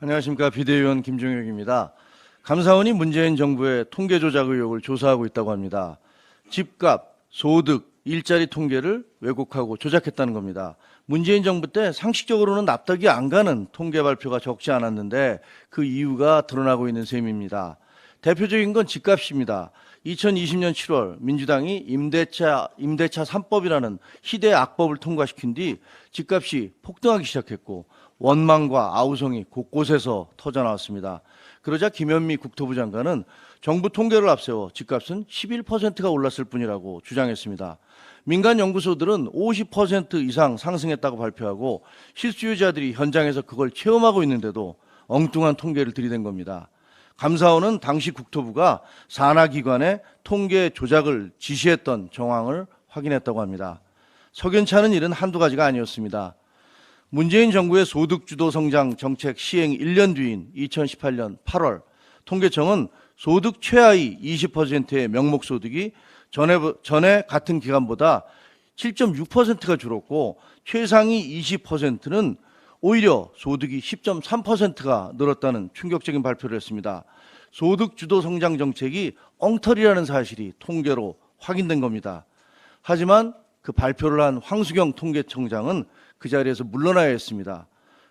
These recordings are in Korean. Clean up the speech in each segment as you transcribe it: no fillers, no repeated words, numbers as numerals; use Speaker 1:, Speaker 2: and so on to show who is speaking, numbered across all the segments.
Speaker 1: 안녕하십니까. 비대위원 김종혁입니다. 감사원이 문재인 정부의 통계 조작 의혹을 조사하고 있다고 합니다. 집값, 소득, 일자리 통계를 왜곡하고 조작했다는 겁니다. 문재인 정부 때 상식적으로는 납득이 안 가는 통계 발표가 적지 않았는데 그 이유가 드러나고 있는 셈입니다. 대표적인 건 집값입니다. 2020년 7월 민주당이 임대차 3법이라는 희대의 악법을 통과시킨 뒤 집값이 폭등하기 시작했고 원망과 아우성이 곳곳에서 터져나왔습니다. 그러자 김현미 국토부 장관은 정부 통계를 앞세워 집값은 11%가 올랐을 뿐이라고 주장했습니다. 민간 연구소들은 50% 이상 상승했다고 발표하고 실수요자들이 현장에서 그걸 체험하고 있는데도 엉뚱한 통계를 들이댄 겁니다. 감사원은 당시 국토부가 산하기관에 통계 조작을 지시했던 정황을 확인했다고 합니다. 석연치 않은 일은 한두 가지가 아니었습니다. 문재인 정부의 소득주도 성장 정책 시행 1년 뒤인 2018년 8월 통계청은 소득 최하위 20%의 명목소득이 전에 같은 기간보다 7.6%가 줄었고 최상위 20%는 오히려 소득이 10.3%가 늘었다는 충격적인 발표를 했습니다. 소득주도 성장 정책이 엉터리라는 사실이 통계로 확인된 겁니다. 하지만 그 발표를 한 황수경 통계청장은 그 자리에서 물러나야 했습니다.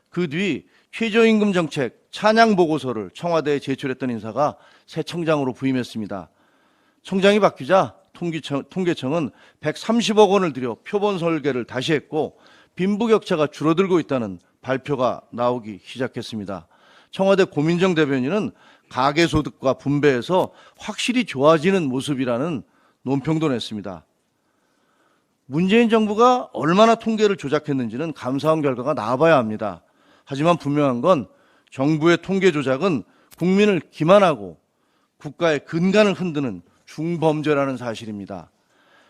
Speaker 1: 그 뒤 최저임금 정책 찬양 보고서를 청와대에 제출했던 인사가 새 청장으로 부임했습니다. 청장이 바뀌자 통계청은 130억 원을 들여 표본 설계를 다시 했고 빈부격차가 줄어들고 있다는 발표가 나오기 시작했습니다. 청와대 고민정 대변인은 가계소득과 분배에서 확실히 좋아지는 모습이라는 논평도 냈습니다. 문재인 정부가 얼마나 통계를 조작했는지는 감사원 결과가 나와봐야 합니다. 하지만 분명한 건 정부의 통계 조작은 국민을 기만하고 국가의 근간을 흔드는 중범죄라는 사실입니다.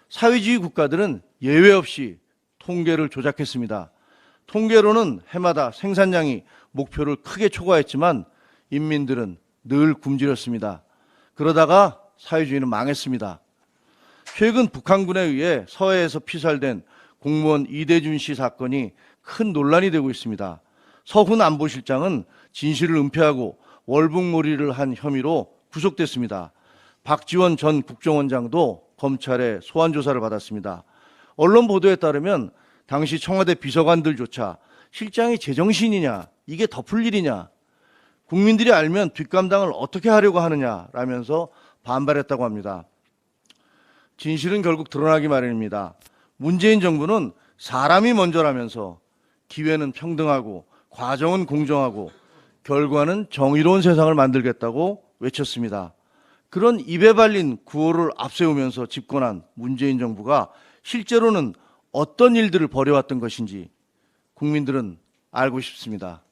Speaker 1: 사회주의 국가들은 예외 없이 통계를 조작했습니다. 통계로는 해마다 생산량이 목표를 크게 초과했지만 인민들은 늘 굶주렸습니다. 그러다가 사회주의는 망했습니다. 최근 북한군에 의해 서해에서 피살된 공무원 이대준 씨 사건이 큰 논란이 되고 있습니다. 서훈 안보실장은 진실을 은폐하고 월북몰이를 한 혐의로 구속됐습니다. 박지원 전 국정원장도 검찰의 소환 조사를 받았습니다. 언론 보도에 따르면 당시 청와대 비서관들조차 실장이 제정신이냐, 이게 덮을 일이냐, 국민들이 알면 뒷감당을 어떻게 하려고 하느냐라면서 반발했다고 합니다. 진실은 결국 드러나기 마련입니다. 문재인 정부는 사람이 먼저라면서 기회는 평등하고 과정은 공정하고 결과는 정의로운 세상을 만들겠다고 외쳤습니다. 그런 입에 발린 구호를 앞세우면서 집권한 문재인 정부가 실제로는 어떤 일들을 벌여왔던 것인지 국민들은 알고 싶습니다.